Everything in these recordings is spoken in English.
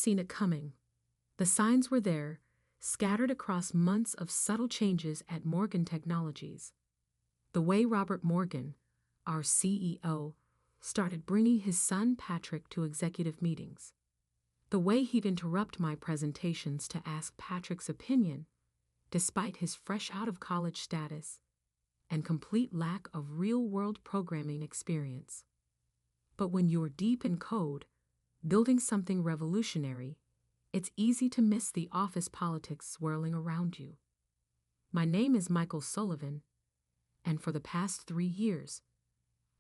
seen it coming. The signs were there, scattered across months of subtle changes at Morgan Technologies. The way Robert Morgan, our CEO, started bringing his son Patrick to executive meetings. The way he'd interrupt my presentations to ask Patrick's opinion, despite his fresh out of college status and complete lack of real-world programming experience. But when you're deep in code, building something revolutionary, it's easy to miss the office politics swirling around you. My name is Michael Sullivan, and for the past 3 years,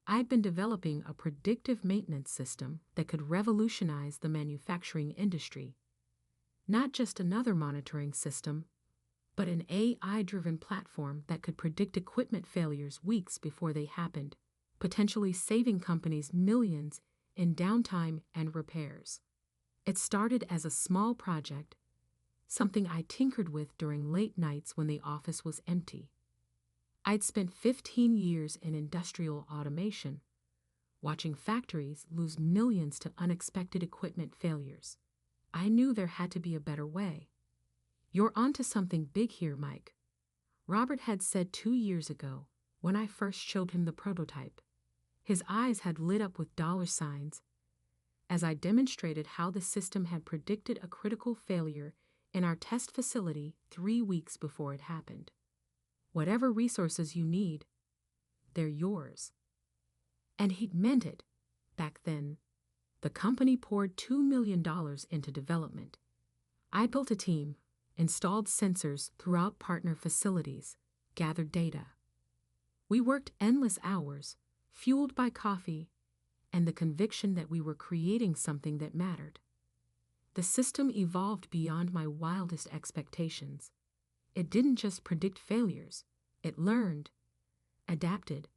I'd been developing a predictive maintenance system that could revolutionize the manufacturing industry. Not just another monitoring system, but an AI-driven platform that could predict equipment failures weeks before they happened, potentially saving companies millions in downtime and repairs. It started as a small project, something I tinkered with during late nights when the office was empty. I'd spent 15 years in industrial automation, watching factories lose millions to unexpected equipment failures. I knew there had to be a better way. "You're onto something big here, Mike," Robert had said 2 years ago when I first showed him the prototype. His eyes had lit up with dollar signs as I demonstrated how the system had predicted a critical failure in our test facility 3 weeks before it happened. "Whatever resources you need, they're yours." And he'd meant it back then. The company poured $2 million into development. I built a team, installed sensors throughout partner facilities, gathered data. We worked endless hours, fueled by coffee and the conviction that we were creating something that mattered. The system evolved beyond my wildest expectations. It didn't just predict failures, it learned, adapted,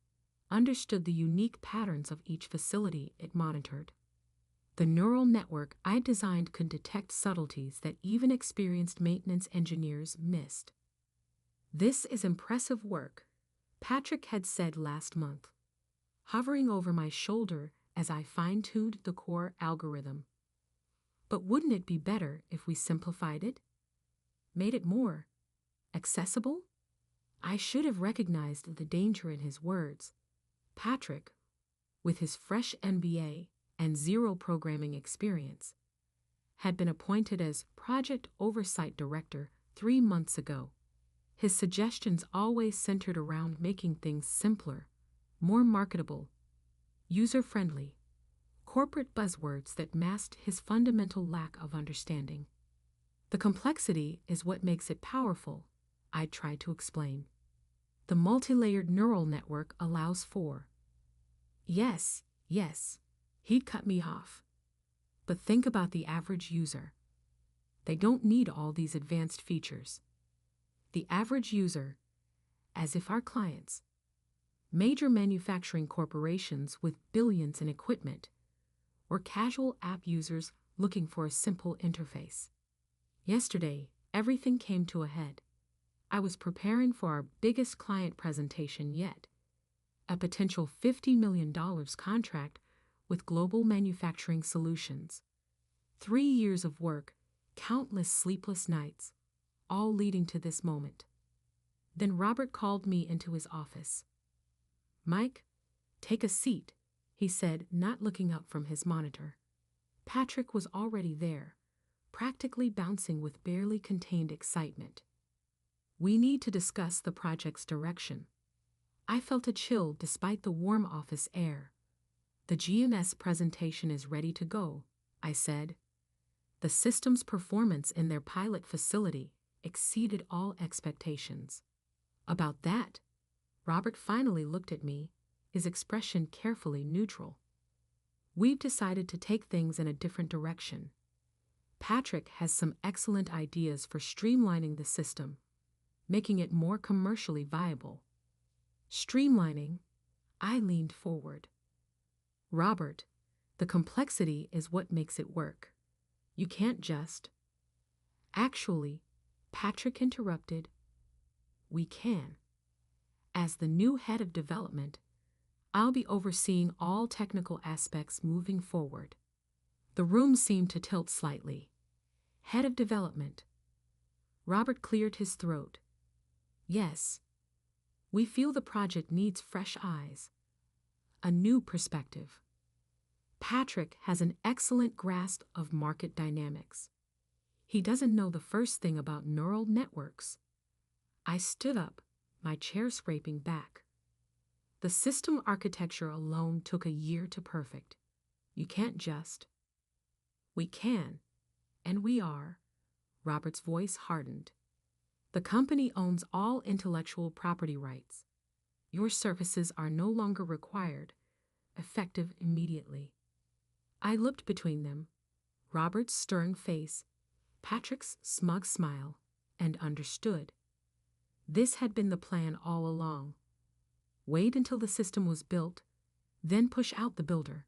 understood the unique patterns of each facility it monitored. The neural network I designed could detect subtleties that even experienced maintenance engineers missed. "This is impressive work," Patrick had said last month, hovering over my shoulder as I fine-tuned the core algorithm. "But wouldn't it be better if we simplified it? Made it more accessible?" I should have recognized the danger in his words. Patrick, with his fresh MBA and zero programming experience, had been appointed as Project Oversight Director 3 months ago. His suggestions always centered around making things simpler, more marketable, user-friendly, corporate buzzwords that masked his fundamental lack of understanding. "The complexity is what makes it powerful," I tried to explain. "The multi-layered neural network allows for—" Yes, he'd cut me off. "But think about the average user. They don't need all these advanced features. The average user, as if our clients, major manufacturing corporations with billions in equipment, or casual app users looking for a simple interface." Yesterday, everything came to a head. I was preparing for our biggest client presentation yet, a potential $50 million contract with Global Manufacturing Solutions. 3 years of work, countless sleepless nights, all leading to this moment. Then Robert called me into his office. "Mike, take a seat," he said, not looking up from his monitor. Patrick was already there, practically bouncing with barely contained excitement. "We need to discuss the project's direction." I felt a chill despite the warm office air. "The GMS presentation is ready to go," I said. The system's performance in their pilot facility exceeded all expectations. "About that," Robert finally looked at me, his expression carefully neutral. "We've decided to take things in a different direction. Patrick has some excellent ideas for streamlining the system, making it more commercially viable." "Streamlining?" I leaned forward. "Robert, the complexity is what makes it work. You can't just—" "Actually," Patrick interrupted, "we can. As the new head of development, I'll be overseeing all technical aspects moving forward." The room seemed to tilt slightly. Head of Development. Robert cleared his throat. Yes. We feel the project needs fresh eyes. A new perspective. Patrick has an excellent grasp of market dynamics. He doesn't know the first thing about neural networks. I stood up, my chair scraping back. The system architecture alone took a year to perfect. You can't just. We can, and we are. Robert's voice hardened. The company owns all intellectual property rights. Your services are no longer required, effective immediately. I looked between them, Robert's stern face, Patrick's smug smile, and understood. This had been the plan all along. Wait until the system was built, then push out the builder.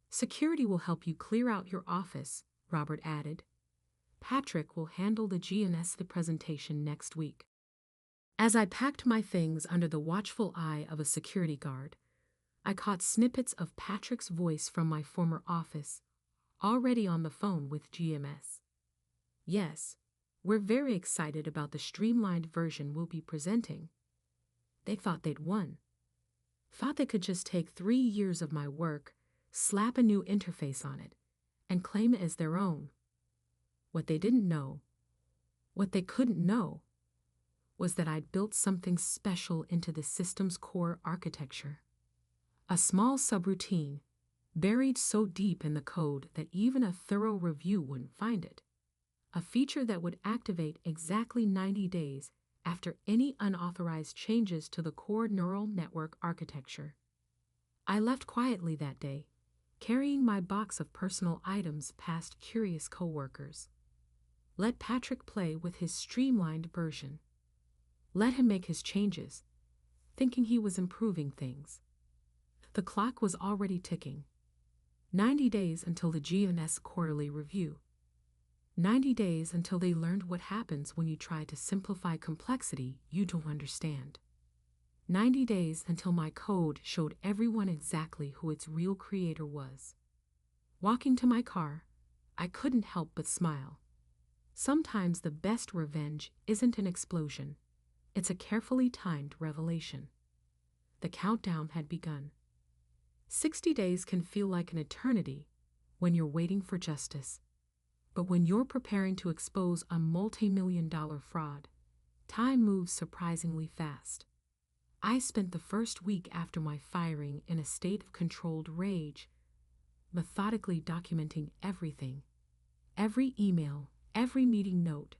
Security will help you clear out your office, Robert added. Patrick will handle the GNS presentation next week. As I packed my things under the watchful eye of a security guard, I caught snippets of Patrick's voice from my former office, already on the phone with GMS. Yes, we're very excited about the streamlined version we'll be presenting. They thought they'd won. Thought they could just take 3 years of my work, slap a new interface on it, and claim it as their own. What they didn't know, what they couldn't know, was that I'd built something special into the system's core architecture. A small subroutine, buried so deep in the code that even a thorough review wouldn't find it. A feature that would activate exactly 90 days after any unauthorized changes to the core neural network architecture. I left quietly that day, carrying my box of personal items past curious coworkers. Let Patrick play with his streamlined version. Let him make his changes, thinking he was improving things. The clock was already ticking. 90 days until the GNS quarterly review. 90 days until they learned what happens when you try to simplify complexity you don't understand. 90 days until my code showed everyone exactly who its real creator was. Walking to my car, I couldn't help but smile. Sometimes the best revenge isn't an explosion. It's a carefully timed revelation. The countdown had begun. 60 days can feel like an eternity when you're waiting for justice. But when you're preparing to expose a multi-million-dollar fraud, time moves surprisingly fast. I spent the first week after my firing in a state of controlled rage, methodically documenting everything. Every email, every meeting note,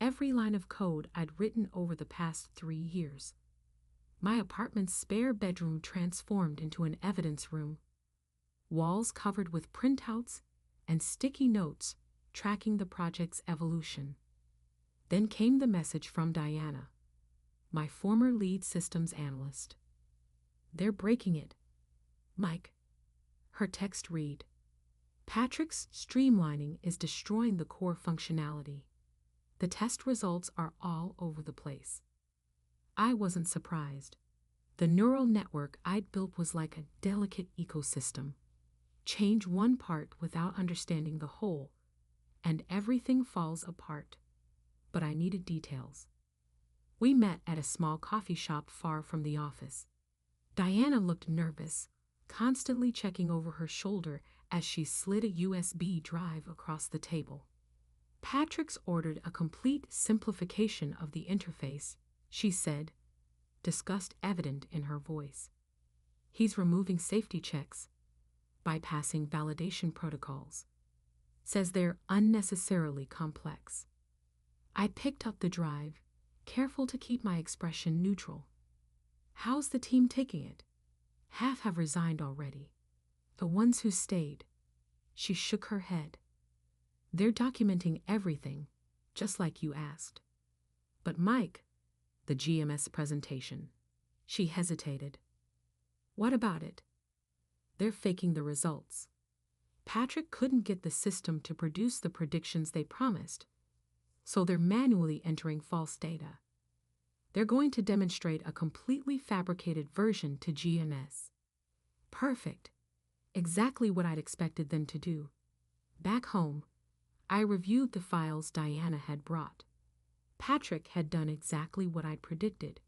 every line of code I'd written over the past 3 years. My apartment's spare bedroom transformed into an evidence room. Walls covered with printouts and sticky notes tracking the project's evolution. Then came the message from Diana, my former lead systems analyst. They're breaking it. Mike. Her text read, Patrick's streamlining is destroying the core functionality. The test results are all over the place. I wasn't surprised. The neural network I'd built was like a delicate ecosystem. Change one part without understanding the whole, and everything falls apart. But I needed details. We met at a small coffee shop far from the office. Diana looked nervous, constantly checking over her shoulder as she slid a USB drive across the table. Patrick's ordered a complete simplification of the interface, she said, disgust evident in her voice. He's removing safety checks, bypassing validation protocols. Says they're unnecessarily complex. I picked up the drive, careful to keep my expression neutral. How's the team taking it? Half have resigned already. The ones who stayed. She shook her head. They're documenting everything, just like you asked. But Mike, the GMS presentation. She hesitated. What about it? They're faking the results. Patrick couldn't get the system to produce the predictions they promised, so they're manually entering false data. They're going to demonstrate a completely fabricated version to GNS. Perfect. Exactly what I'd expected them to do. Back home, I reviewed the files Diana had brought. Patrick had done exactly what I'd predicted.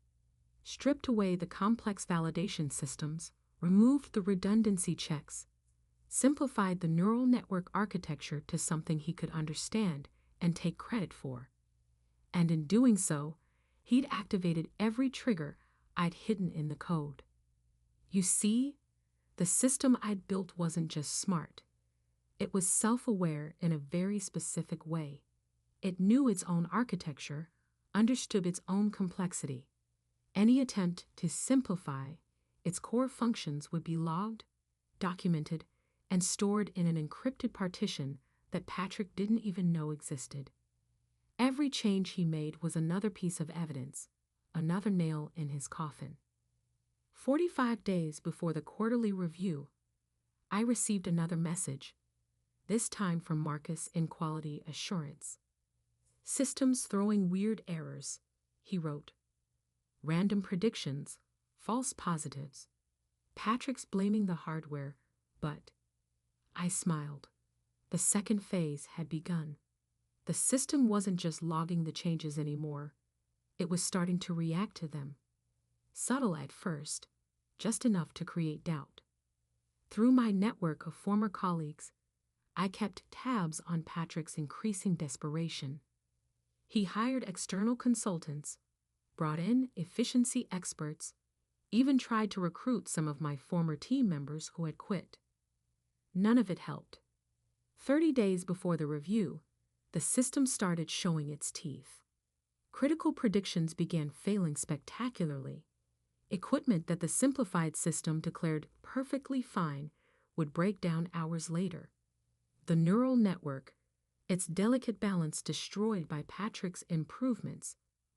Stripped away the complex validation systems, removed the redundancy checks, simplified the neural network architecture to something he could understand and take credit for. And in doing so, he'd activated every trigger I'd hidden in the code. You see, the system I'd built wasn't just smart. It was self-aware in a very specific way. It knew its own architecture, understood its own complexity. Any attempt to simplify its core functions would be logged, documented, and stored in an encrypted partition that Patrick didn't even know existed. Every change he made was another piece of evidence, another nail in his coffin. 45 days before the quarterly review, I received another message, this time from Marcus in quality assurance. "Systems throwing weird errors," he wrote. "Random predictions, false positives. Patrick's blaming the hardware, but..." I smiled. The second phase had begun. The system wasn't just logging the changes anymore. It was starting to react to them. Subtle at first, just enough to create doubt. Through my network of former colleagues, I kept tabs on Patrick's increasing desperation. He hired external consultants, brought in efficiency experts, even tried to recruit some of my former team members who had quit. None of it helped. 30 days before the review, the system started showing its teeth. Critical predictions began failing spectacularly. Equipment that the simplified system declared perfectly fine would break down hours later. The neural network, its delicate balance destroyed by Patrick's improvements,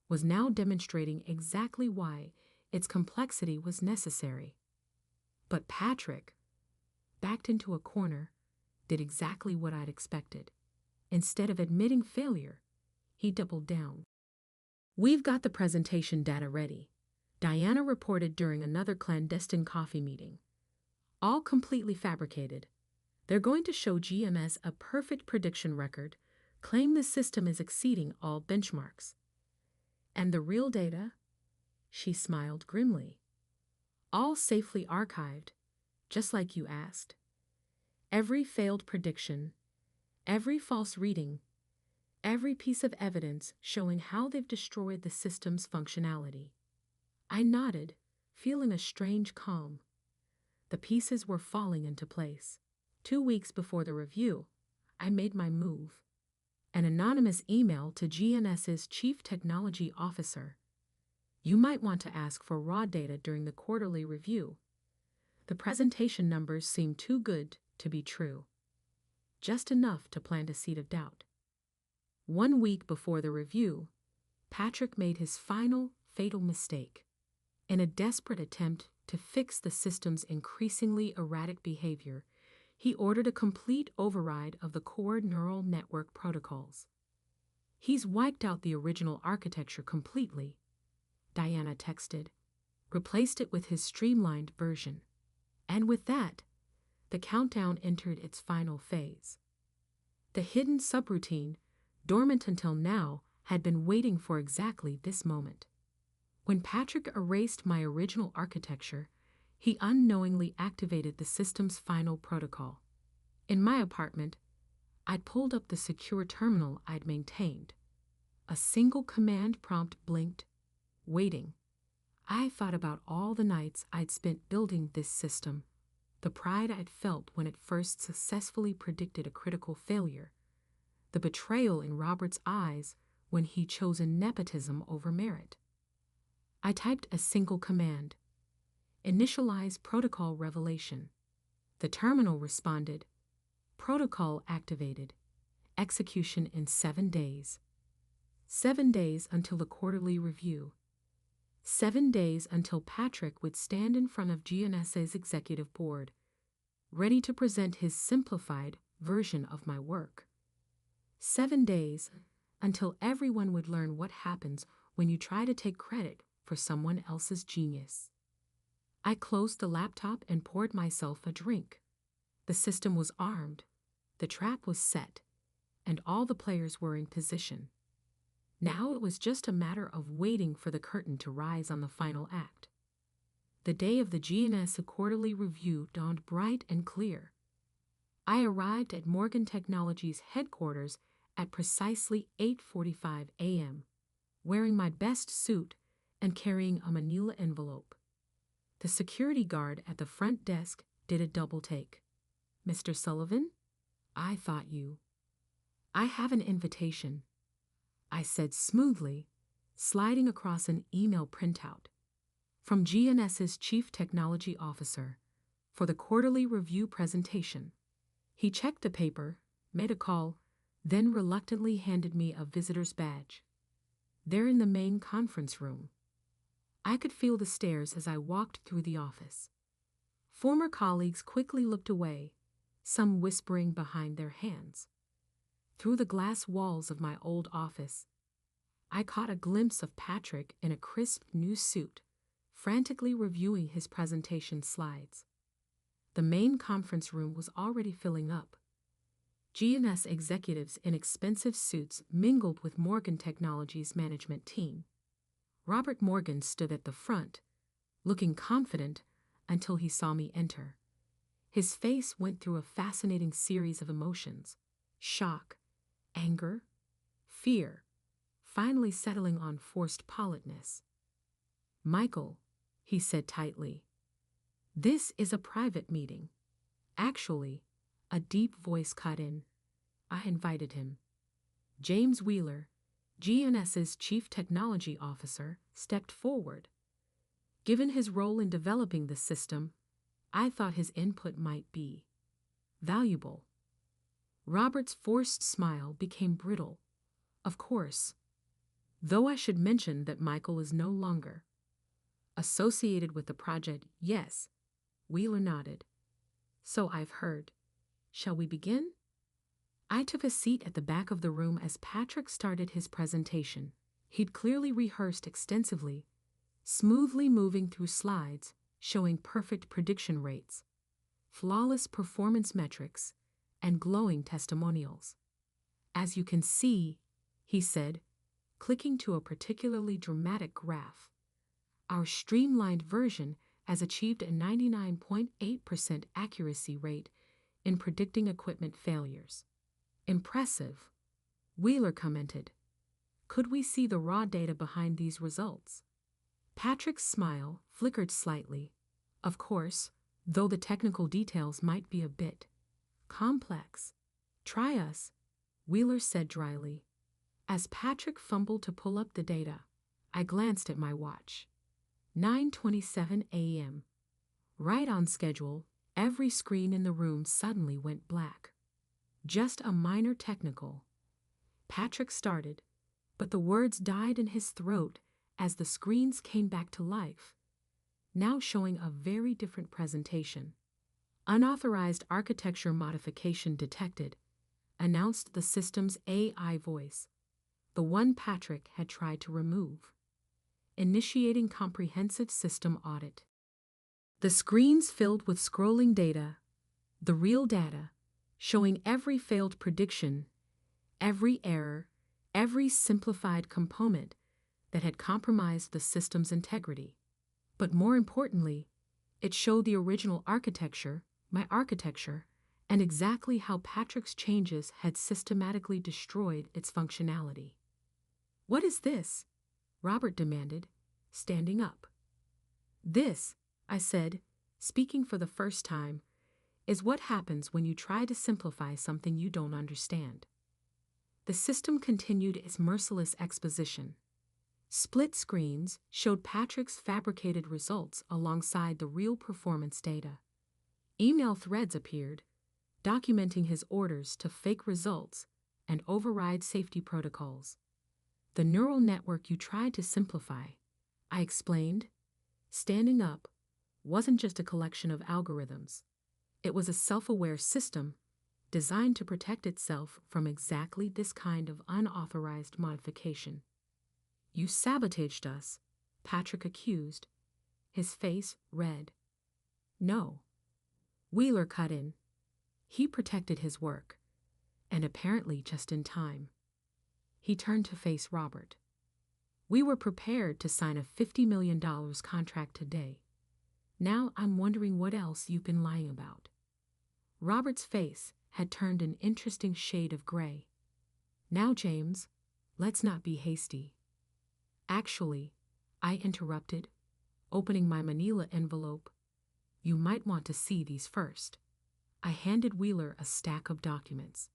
was now demonstrating exactly why its complexity was necessary. But Patrick, backed into a corner, did exactly what I'd expected. Instead of admitting failure, he doubled down. "We've got the presentation data ready," Diana reported during another clandestine coffee meeting. "All completely fabricated. They're going to show GMS a perfect prediction record, claim the system is exceeding all benchmarks. And the real data?" She smiled grimly. "All safely archived, just like you asked. Every failed prediction, every false reading, every piece of evidence showing how they've destroyed the system's functionality." I nodded, feeling a strange calm. The pieces were falling into place. 2 weeks before the review, I made my move. An anonymous email to GNS's Chief Technology Officer. "You might want to ask for raw data during the quarterly review. The presentation numbers seem too good to be true." Just enough to plant a seed of doubt. 1 week before the review, Patrick made his final, fatal mistake. In a desperate attempt to fix the system's increasingly erratic behavior, he ordered a complete override of the core neural network protocols. "He's wiped out the original architecture completely," Diana texted, "replaced it with his streamlined version." And with that, the countdown entered its final phase. The hidden subroutine, dormant until now, had been waiting for exactly this moment. When Patrick erased my original architecture, he unknowingly activated the system's final protocol. In my apartment, I'd pulled up the secure terminal I'd maintained. A single command prompt blinked, waiting. I thought about all the nights I'd spent building this system, the pride I'd felt when it first successfully predicted a critical failure, the betrayal in Robert's eyes when he'd chosen nepotism over merit. I typed a single command, "Initialize protocol revelation." The terminal responded, "Protocol activated. Execution in 7 days." 7 days until the quarterly review. 7 days until Patrick would stand in front of GNSA's executive board, ready to present his simplified version of my work. 7 days until everyone would learn what happens when you try to take credit for someone else's genius. I closed the laptop and poured myself a drink. The system was armed. The trap was set. and all the players were in position. Now it was just a matter of waiting for the curtain to rise on the final act. The day of the GNS Quarterly Review dawned bright and clear. I arrived at Morgan Technology's headquarters at precisely 8:45 a.m., wearing my best suit and carrying a manila envelope. The security guard at the front desk did a double take. "Mr. Sullivan? I thought you." "I have an invitation," I said smoothly, sliding across an email printout. "From GNS's Chief Technology Officer, for the quarterly review presentation." He checked the paper, made a call, then reluctantly handed me a visitor's badge. "They're in the main conference room." I could feel the stares as I walked through the office. Former colleagues quickly looked away, some whispering behind their hands. Through the glass walls of my old office, I caught a glimpse of Patrick in a crisp new suit, frantically reviewing his presentation slides. The main conference room was already filling up. GNS executives in expensive suits mingled with Morgan Technology's management team. Robert Morgan stood at the front, looking confident until he saw me enter. His face went through a fascinating series of emotions: shock, anger, fear, finally settling on forced politeness. "Michael," he said tightly, "this is a private meeting." Actually, a deep voice cut in. I invited him. James Wheeler, GNS's Chief Technology Officer, stepped forward. Given his role in developing the system, I thought his input might be valuable. Robert's forced smile became brittle. "Of course. Though I should mention that Michael is no longer associated with the project." "Yes," Wheeler nodded. "So I've heard. Shall we begin?" I took a seat at the back of the room as Patrick started his presentation. He'd clearly rehearsed extensively, smoothly moving through slides showing perfect prediction rates, flawless performance metrics, and glowing testimonials. "As you can see," he said, clicking to a particularly dramatic graph, "our streamlined version has achieved a 99.8% accuracy rate in predicting equipment failures." "Impressive," Wheeler commented. "Could we see the raw data behind these results?" Patrick's smile flickered slightly. "Of course, though the technical details might be a bit complex." "Try us," Wheeler said dryly. As Patrick fumbled to pull up the data, I glanced at my watch. 9:27 a.m. Right on schedule, every screen in the room suddenly went black. "Just a minor technical," Patrick started, but the words died in his throat as the screens came back to life, now showing a very different presentation. "Unauthorized architecture modification detected," announced the system's AI voice, the one Patrick had tried to remove. "Initiating comprehensive system audit." The screens filled with scrolling data, the real data, showing every failed prediction, every error, every simplified component that had compromised the system's integrity. But more importantly, it showed the original architecture, my architecture, and exactly how Patrick's changes had systematically destroyed its functionality. "What is this?" Robert demanded, standing up. "This," I said, speaking for the first time, "is what happens when you try to simplify something you don't understand." The system continued its merciless exposition. Split screens showed Patrick's fabricated results alongside the real performance data. Email threads appeared, documenting his orders to fake results and override safety protocols. "The neural network you tried to simplify," I explained, standing up, "wasn't just a collection of algorithms. It was a self-aware system designed to protect itself from exactly this kind of unauthorized modification." "You sabotaged us," Patrick accused, his face red. "No," Wheeler cut in. He protected his work. and apparently just in time. He turned to face Robert. We were prepared to sign a $50 million contract today. Now I'm wondering what else you've been lying about. Robert's face had turned an interesting shade of gray. Now, James, let's not be hasty. Actually, I interrupted, opening my manila envelope. You might want to see these first. I handed Wheeler a stack of documents.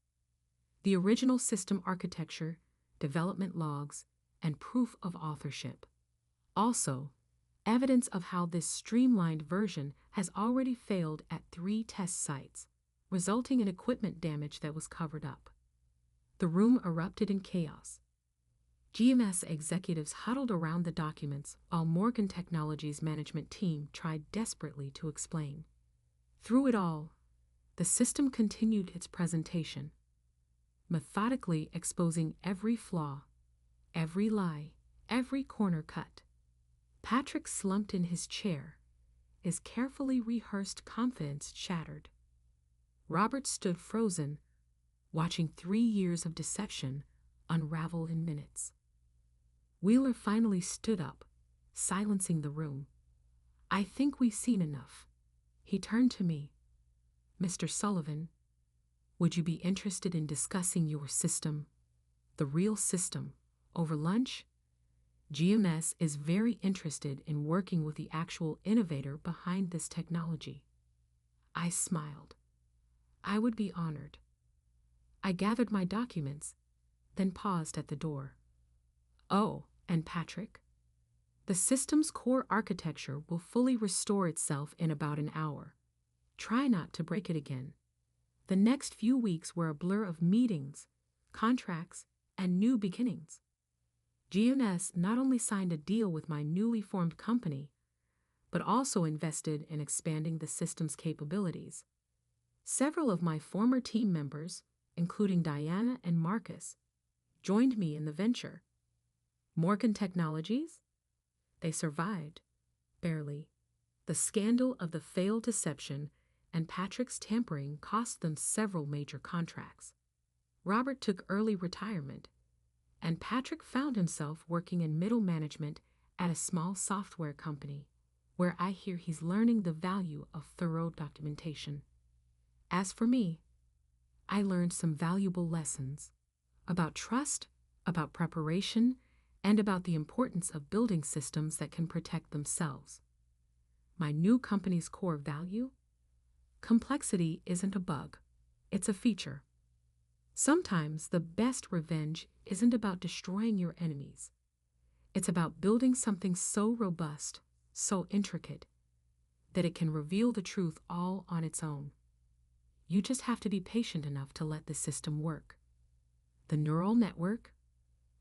The original system architecture, development logs, and proof of authorship. Also, evidence of how this streamlined version has already failed at 3 test sites, resulting in equipment damage that was covered up. The room erupted in chaos. GMS executives huddled around the documents while Morgan Technology's management team tried desperately to explain. Through it all, the system continued its presentation, methodically exposing every flaw, every lie, every corner cut. Patrick slumped in his chair, his carefully rehearsed confidence shattered. Robert stood frozen, watching 3 years of deception unravel in minutes. Wheeler finally stood up, silencing the room. I think we've seen enough. He turned to me. Mr. Sullivan, would you be interested in discussing your system, the real system, over lunch? GMS is very interested in working with the actual innovator behind this technology. I smiled. I would be honored. I gathered my documents, then paused at the door. Oh, and Patrick, the system's core architecture will fully restore itself in about an hour. Try not to break it again. The next few weeks were a blur of meetings, contracts, and new beginnings. GMS not only signed a deal with my newly formed company, but also invested in expanding the system's capabilities. Several of my former team members, including Diana and Marcus, joined me in the venture. Morgan Technologies? They survived, barely. The scandal of the failed deception and Patrick's tampering cost them several major contracts. Robert took early retirement, and Patrick found himself working in middle management at a small software company, where I hear he's learning the value of thorough documentation. As for me, I learned some valuable lessons about trust, about preparation, and about the importance of building systems that can protect themselves. My new company's core value? Complexity isn't a bug, it's a feature. Sometimes the best revenge isn't about destroying your enemies. It's about building something so robust, so intricate, that it can reveal the truth all on its own. You just have to be patient enough to let the system work. The neural network?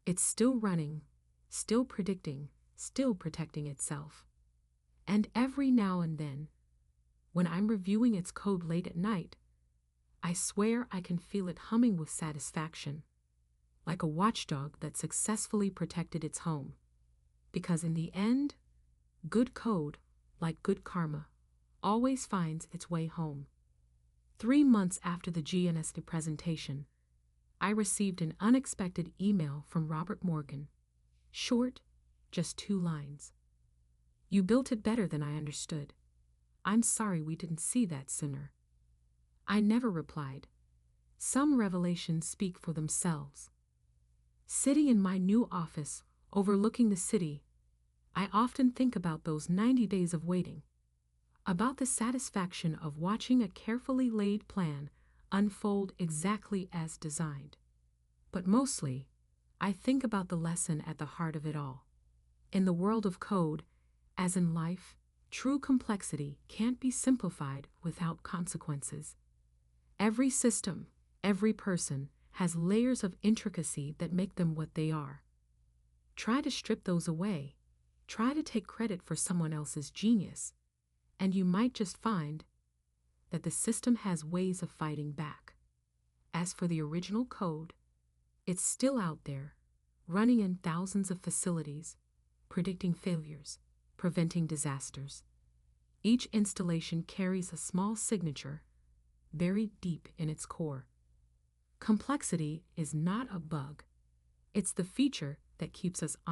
It's still running, still predicting, still protecting itself. And every now and then, when I'm reviewing its code late at night, I swear I can feel it humming with satisfaction, like a watchdog that successfully protected its home. Because in the end, good code, like good karma, always finds its way home. 3 months after the GMS presentation, I received an unexpected email from Robert Morgan. Short, just 2 lines. You built it better than I understood. I'm sorry we didn't see that sooner. I never replied. Some revelations speak for themselves. Sitting in my new office, overlooking the city, I often think about those 90 days of waiting, about the satisfaction of watching a carefully laid plan unfold exactly as designed. But mostly, I think about the lesson at the heart of it all. In the world of code, as in life, true complexity can't be simplified without consequences. Every system, every person, has layers of intricacy that make them what they are. Try to strip those away. Try to take credit for someone else's genius, and you might just find that the system has ways of fighting back. As for the original code, it's still out there, running in thousands of facilities, predicting failures, preventing disasters. Each installation carries a small signature buried deep in its core. Complexity is not a bug. It's the feature that keeps us